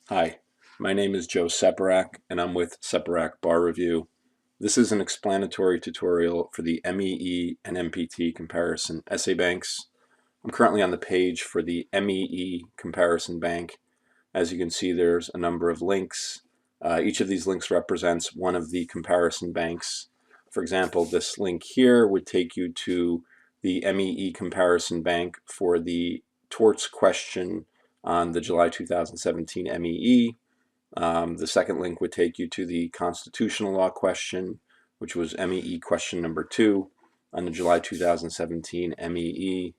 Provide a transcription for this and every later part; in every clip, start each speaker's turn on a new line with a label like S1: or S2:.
S1: Hi, my name is Joe Seperac, and I'm with Seperac Bar Review. This is an explanatory tutorial for the MEE and MPT Comparison Essay Banks. I'm currently on the page for the MEE Comparison Bank. As you can see, there's a number of links. Each of these links represents one of the comparison banks. For example, this link here would take you to the MEE Comparison Bank for the torts question on the July 2017 MEE. The second link would take you to the constitutional law question, which was MEE question number 2 on the July 2017 MEE.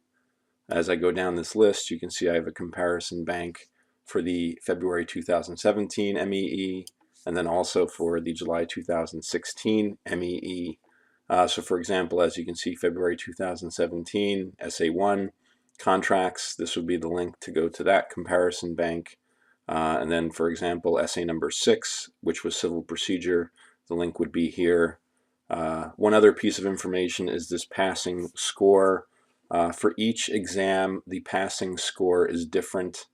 S1: As I go down this list, you can see I have a comparison bank for the February 2017 MEE, and then also for the July 2016 MEE. So for example, as you can see, February 2017, Essay 1, contracts, this would be the link to go to that comparison bank. And then, for example, essay number 6, which was civil procedure, the link would be here. One other piece of information is this passing score. For each exam, the passing score is different.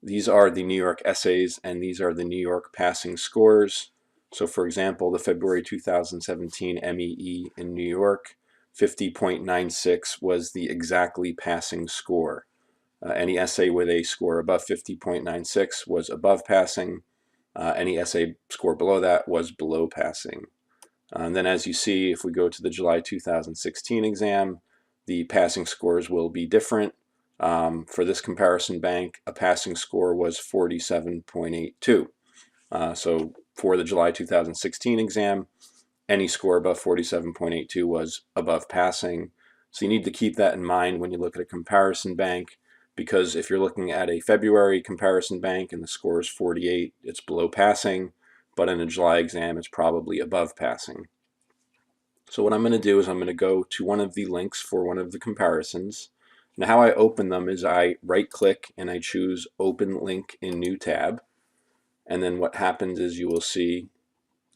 S1: These are the New York essays, and these are the New York passing scores. So for example, the February 2017 MEE in New York, 50.96 was the exactly passing score. Any essay with a score above 50.96 was above passing. Any essay score below that was below passing. And then as you see, if we go to the July 2016 exam, the passing scores will be different. For this comparison bank, a passing score was 47.82. So for the July 2016 exam, any score above 47.82 was above passing. So you need to keep that in mind when you look at a comparison bank, because if you're looking at a February comparison bank and the score is 48, it's below passing, but in a July exam, it's probably above passing. So what I'm going to do is I'm going to go to one of the links for one of the comparisons. Now how I open them is I right-click and I choose Open Link in New Tab. And then what happens is you will see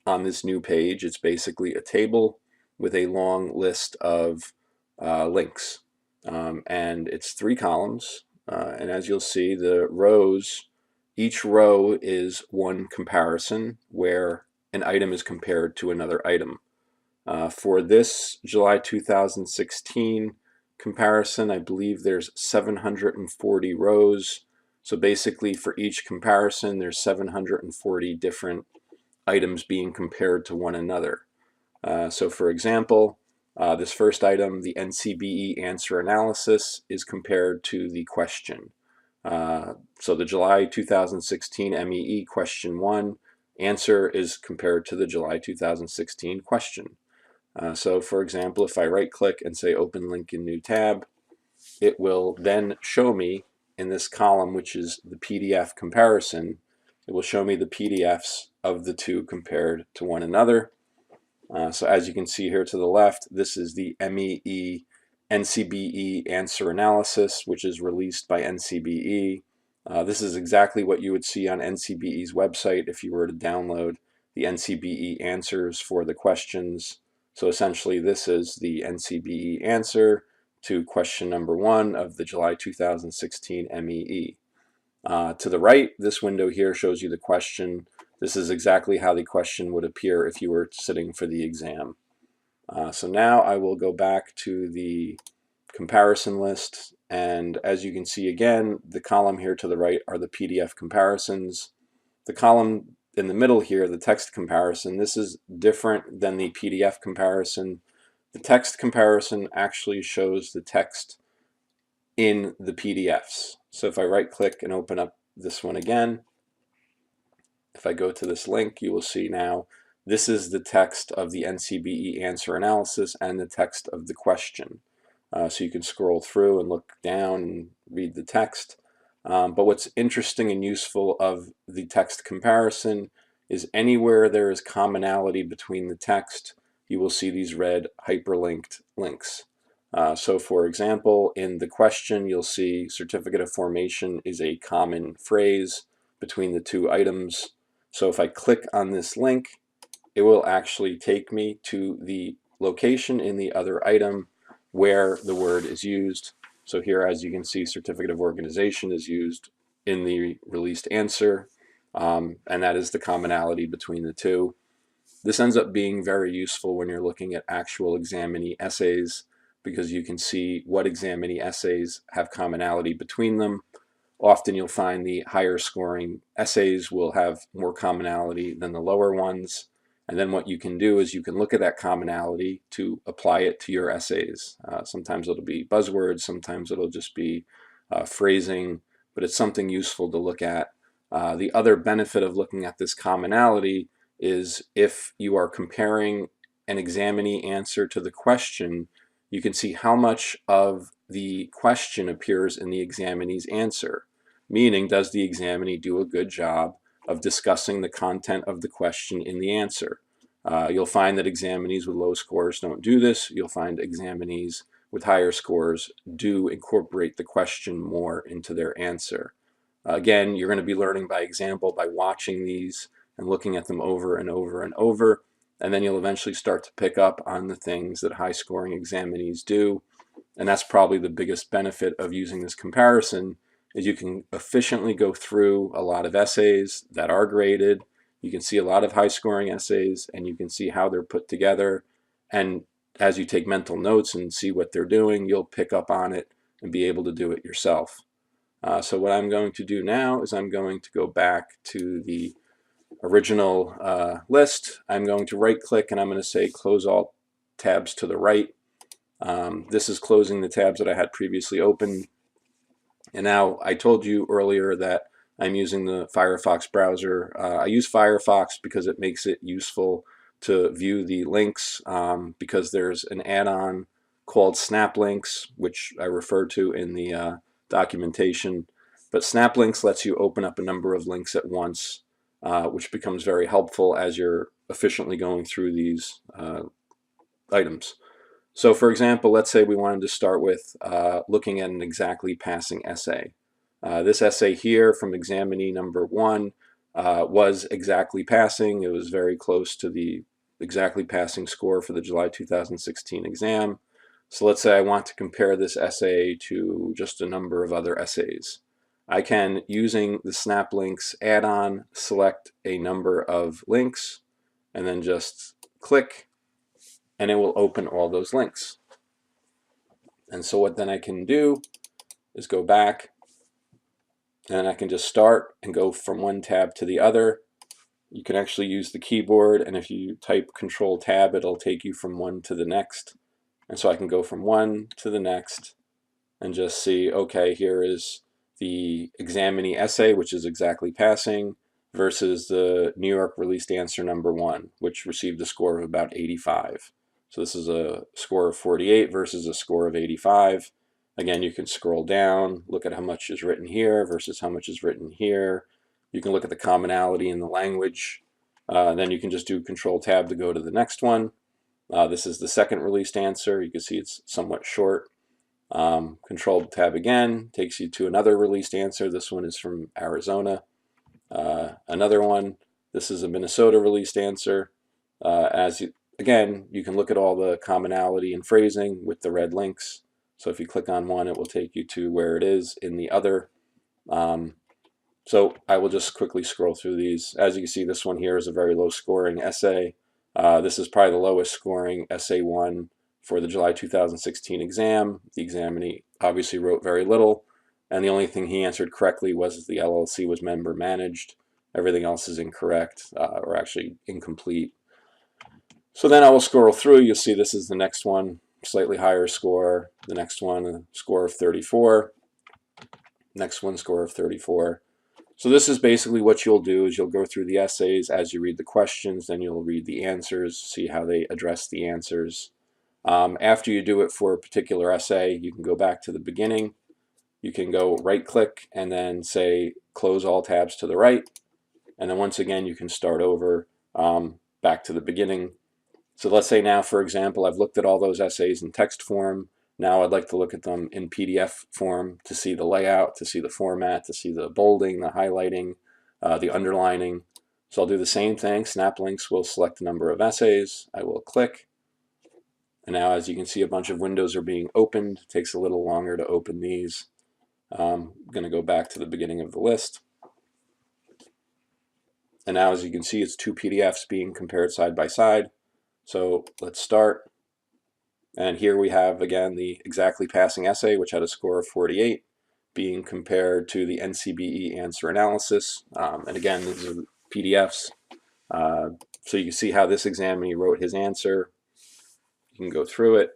S1: on this new page, it's basically a table with a long list of links. And it's 3 columns. And as you'll see, the rows, each row is one comparison where an item is compared to another item. For this July 2016 comparison, I believe there's 740 rows. So basically for each comparison, there's 740 different items being compared to one another. So for example, this first item, the NCBE answer analysis, is compared to the question. So the July 2016 MEE question 1 answer is compared to the July 2016 question. So for example, if I right click and say open link in new tab, it will then show me in this column, which is the PDF comparison, it will show me the PDFs of the two compared to one another. So as you can see here to the left, this is the MEE NCBE answer analysis, which is released by NCBE. This is exactly what you would see on NCBE's website if you were to download the NCBE answers for the questions. So essentially this is the NCBE answer to question number 1 of the July 2016 MEE. To the right, this window here shows you the question. This is exactly how the question would appear if you were sitting for the exam. So now I will go back to the comparison list, and as you can see again, the column here to the right are the PDF comparisons. The column in the middle here, the text comparison, this is different than the PDF comparison. The text comparison actually shows the text in the PDFs. So if I right click and open up this one again, if I go to this link, you will see now this is the text of the NCBE answer analysis and the text of the question. So you can scroll through and look down and read the text. But what's interesting and useful of the text comparison is anywhere there is commonality between the text, you will see these red hyperlinked links. So for example, in the question, you'll see certificate of formation is a common phrase between the two items. So if I click on this link, it will actually take me to the location in the other item where the word is used. So here, as you can see, certificate of organization is used in the released answer. and that is the commonality between the two. This ends up being very useful when you're looking at actual examinee essays, because you can see what examinee essays have commonality between them. Often you'll find the higher scoring essays will have more commonality than the lower ones. And then what you can do is you can look at that commonality to apply it to your essays. Sometimes it'll be buzzwords, sometimes it'll just be phrasing, but it's something useful to look at. The other benefit of looking at this commonality is if you are comparing an examinee answer to the question, you can see how much of the question appears in the examinee's answer. Meaning, does the examinee do a good job of discussing the content of the question in the answer? You'll find that examinees with low scores don't do this. You'll find examinees with higher scores do incorporate the question more into their answer. Again, you're going to be learning by example by watching these and looking at them over and over and over, and then you'll eventually start to pick up on the things that high-scoring examinees do. And that's probably the biggest benefit of using this comparison, is you can efficiently go through a lot of essays that are graded. You can see a lot of high-scoring essays, and you can see how they're put together. And as you take mental notes and see what they're doing, you'll pick up on it and be able to do it yourself. So what I'm going to do now is I'm going to go back to the original list. I'm going to right click and I'm going to say close all tabs to the right. This is closing the tabs that I had previously open. And now I told you earlier that I'm using the Firefox browser. I use Firefox because it makes it useful to view the links, because there's an add-on called Snap Links, which I refer to in the documentation. But Snap Links lets you open up a number of links at once, which becomes very helpful as you're efficiently going through these items. So for example, let's say we wanted to start with looking at an exactly passing essay. This essay here from examinee number 1 was exactly passing. It was very close to the exactly passing score for the July 2016 exam. So let's say I want to compare this essay to just a number of other essays. I can, using the Snap Links add-on, select a number of links and then just click, and it will open all those links. And so what then I can do is go back, and I can just start and go from one tab to the other. You can actually use the keyboard, and if you type Control Tab, it'll take you from one to the next. And so I can go from one to the next and just see, okay, here is the examinee essay, which is exactly passing, versus the New York released answer number 1, which received a score of about 85. So this is a score of 48 versus a score of 85. Again, you can scroll down, look at how much is written here versus how much is written here. You can look at the commonality in the language. Then you can just do Control Tab to go to the next one. This is the second released answer. You can see it's somewhat short. Control Tab again takes you to another released answer. This one is from Arizona. Another one. This is a Minnesota released answer. Again, you can look at all the commonality and phrasing with the red links. So if you click on one, it will take you to where it is in the other. So I will just quickly scroll through these. As you can see, this one here is a very low scoring essay. This is probably the lowest scoring essay one for the July 2016 exam. The examinee obviously wrote very little, and the only thing he answered correctly was the LLC was member managed. Everything else is incorrect, or actually incomplete. So then I will scroll through. You'll see this is the next one, slightly higher score. The next one, a score of 34. Next one, score of 34. So this is basically what you'll do, is you'll go through the essays as you read the questions, then you'll read the answers, see how they address the answers. After you do it for a particular essay, you can go back to the beginning. You can go right click and then say close all tabs to the right. And then once again, you can start over back to the beginning. So let's say now, for example, I've looked at all those essays in text form. Now I'd like to look at them in PDF form to see the layout, to see the format, to see the bolding, the highlighting, the underlining. So I'll do the same thing. Snap Links will select the number of essays. I will click. And now, as you can see, a bunch of windows are being opened. It takes a little longer to open these. I'm going to go back to the beginning of the list. And now, as you can see, it's two PDFs being compared side by side. So let's start. And here we have, again, the exactly passing essay, which had a score of 48, being compared to the NCBE answer analysis. And again, these are PDFs. So you can see how this examinee wrote his answer. You can go through it.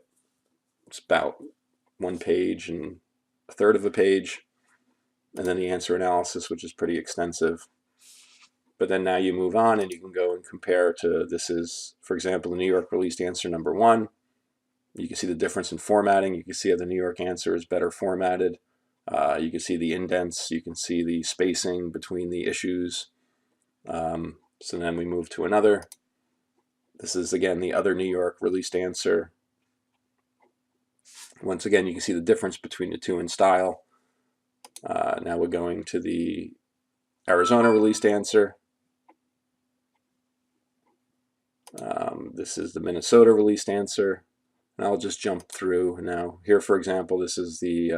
S1: It's about 1 page and a third of a page. And then the answer analysis, which is pretty extensive. But then now you move on and you can go and compare to, this is, for example, the New York released answer number 1. You can see the difference in formatting. You can see how the New York answer is better formatted. You can see the indents. You can see the spacing between the issues. So then we move to another. This is, again, the other New York released answer. Once again, you can see the difference between the two in style. Now we're going to the Arizona released answer. This is the Minnesota released answer. And I'll just jump through. Now here, for example, this is the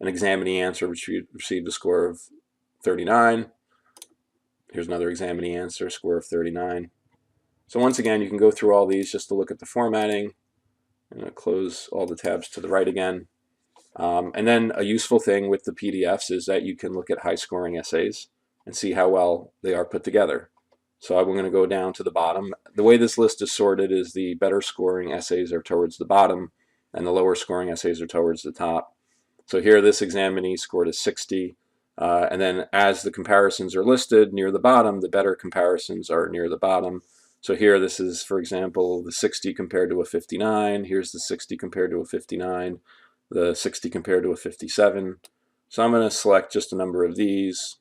S1: an examinee answer which received a score of 39. Here's another examinee answer, score of 39. So once again, you can go through all these just to look at the formatting. I'm going to close all the tabs to the right again. And then a useful thing with the PDFs is that you can look at high scoring essays and see how well they are put together. So I'm going to go down to the bottom. The way this list is sorted is the better scoring essays are towards the bottom and the lower scoring essays are towards the top. So here this examinee scored a 60. And then as the comparisons are listed near the bottom, the better comparisons are near the bottom. So here this is, for example, the 60 compared to a 59. Here's the 60 compared to a 59. The 60 compared to a 57. So I'm going to select just a number of these,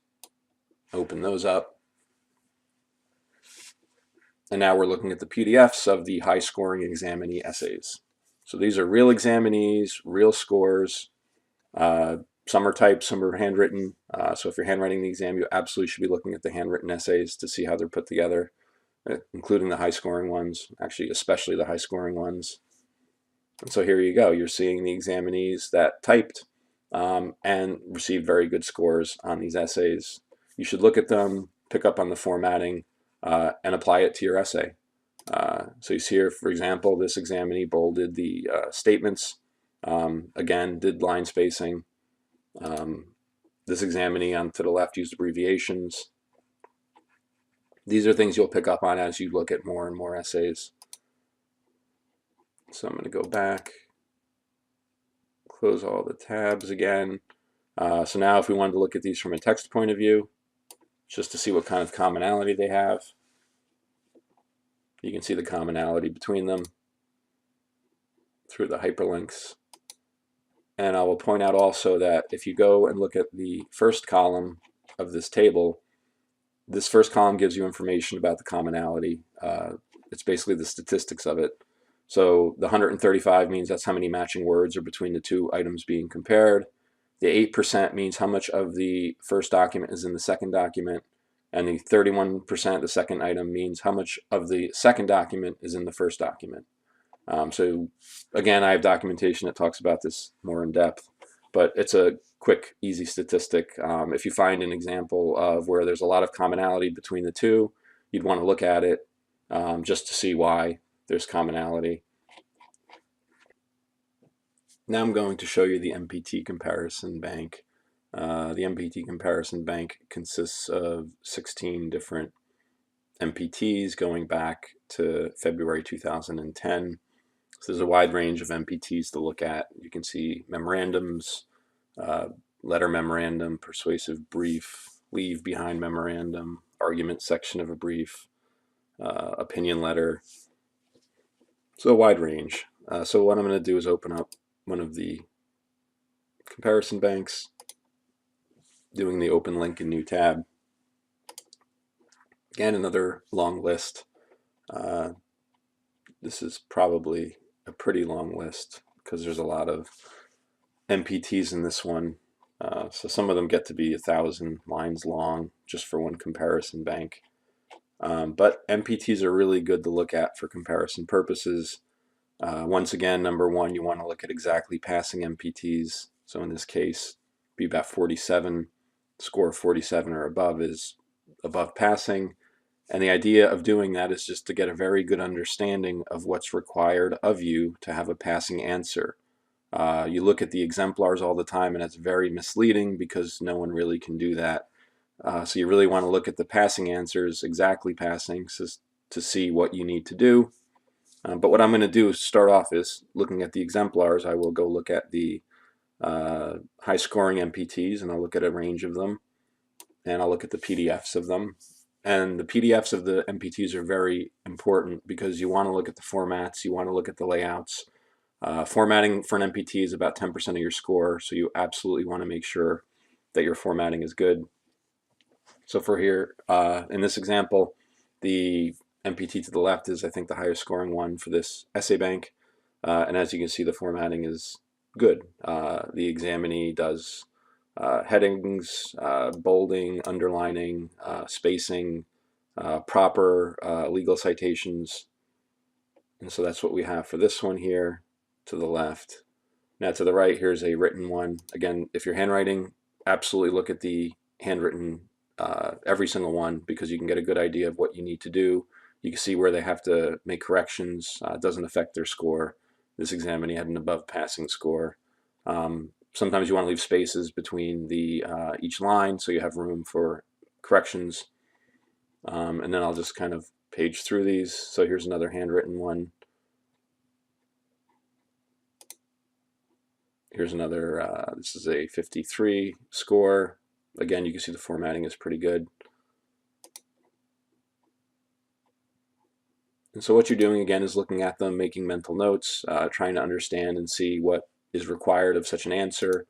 S1: open those up. And now we're looking at the PDFs of the high scoring examinee essays. So these are real examinees, real scores. Some are typed, some are handwritten. So if you're handwriting the exam, you absolutely should be looking at the handwritten essays to see how they're put together, including the high scoring ones, actually especially the high scoring ones. And so here you go. You're seeing the examinees that typed and received very good scores on these essays. You should look at them, pick up on the formatting, and apply it to your essay. So you see here, for example, this examinee bolded the statements. Again, did line spacing. This examinee on to the left used abbreviations. These are things you'll pick up on as you look at more and more essays. So I'm going to go back, close all the tabs again. So now if we wanted to look at these from a text point of view, just to see what kind of commonality they have, you can see the commonality between them through the hyperlinks. And I will point out also that if you go and look at the first column of this table, this first column gives you information about the commonality. It's basically the statistics of it. So the 135 means that's how many matching words are between the two items being compared. The 8% means how much of the first document is in the second document. And the 31%, the second item, means how much of the second document is in the first document. So again, I have documentation that talks about this more in depth, but it's a quick, easy statistic. If you find an example of where there's a lot of commonality between the two, you'd want to look at it just to see why there's commonality. Now I'm going to show you the MPT Comparison Bank. The MPT Comparison Bank consists of 16 different MPTs going back to February 2010. So there's a wide range of MPTs to look at. You can see memorandums, letter memorandum, persuasive brief, leave behind memorandum, argument section of a brief, opinion letter. So a wide range. So what I'm going to do is open up one of the comparison banks, doing the open link in new tab. Again, another long list. This is probably a pretty long list because there's a lot of MPTs in this one. So some of them get to be 1,000 lines long just for one comparison bank. But MPTs are really good to look at for comparison purposes. Once again, number one, you want to look at exactly passing MPTs. So in this case, be about 47. Score of 47 or above is above passing. And the idea of doing that is just to get a very good understanding of what's required of you to have a passing answer. You look at the exemplars all the time, and it's very misleading because no one really can do that. So you really want to look at the passing answers, exactly passing, to see what you need to do. But what I'm going to do is start off is looking at the exemplars. I will go look at the high scoring MPTs, and I'll look at a range of them, and I'll look at the PDFs of them. And the PDFs of the MPTs are very important because you want to look at the formats, you want to look at the layouts. Formatting for an MPT is about 10% of your score, so you absolutely want to make sure that your formatting is good. So for here, in this example, the MPT to the left is, I think, the highest scoring one for this essay bank. And as you can see, the formatting is good. The examinee does headings, bolding, underlining, spacing, proper legal citations. And so that's what we have for this one here to the left. Now to the right, here's a written one. Again, if you're handwriting, absolutely look at the handwritten, every single one, because you can get a good idea of what you need to do. You can see where they have to make corrections. It doesn't affect their score. This examinee had an above passing score. Sometimes you want to leave spaces between the each line so you have room for corrections. And then I'll just kind of page through these. So here's another handwritten one. Here's another, this is a 53 score. Again, you can see the formatting is pretty good. And so what you're doing again is looking at them, making mental notes, trying to understand and see what is required of such an answer.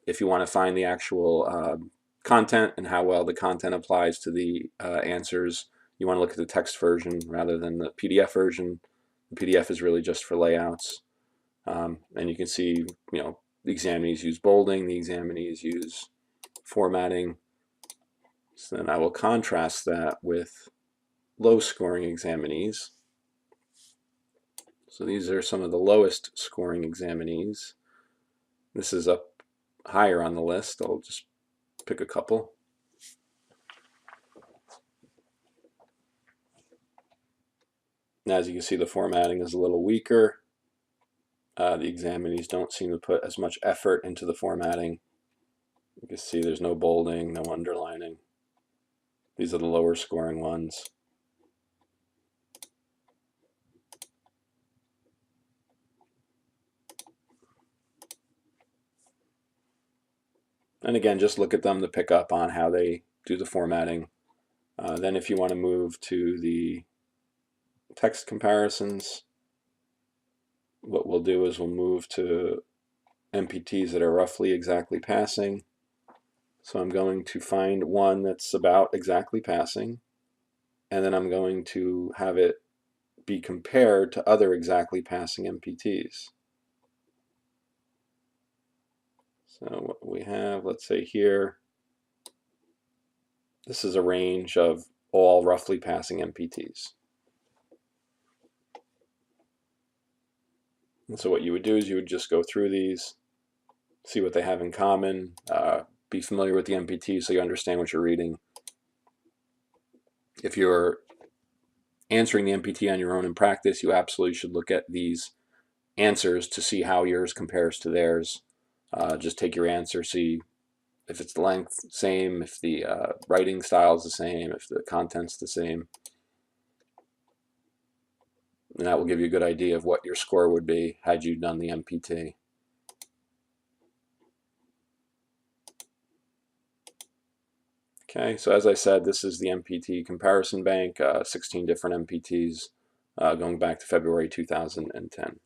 S1: If you want to find the actual content and how well the content applies to the answers, you want to look at the text version rather than the PDF version. The PDF is really just for layouts. And you can see, the examinees use bolding, the examinees use formatting. So then I will contrast that with low scoring examinees. So these are some of the lowest scoring examinees. This is up higher on the list. I'll just pick a couple. Now, as you can see, the formatting is a little weaker. The examinees don't seem to put as much effort into the formatting. You can see there's no bolding, no underlining. These are the lower scoring ones. And again, just look at them to pick up on how they do the formatting. Then if you want to move to the text comparisons, what we'll do is we'll move to MPTs that are roughly exactly passing. So I'm going to find one that's about exactly passing, and then I'm going to have it be compared to other exactly passing MPTs. So what we have, let's say here, this is a range of all roughly passing MPTs. And so what you would do is you would just go through these, see what they have in common, be familiar with the MPT so you understand what you're reading. If you're answering the MPT on your own in practice, you absolutely should look at these answers to see how yours compares to theirs. Just take your answer, see if it's the length same, if the writing style is the same, if the content's the same. And that will give you a good idea of what your score would be had you done the MPT. Okay, so as I said, this is the MPT Comparison Bank, 16 different MPTs going back to February 2010.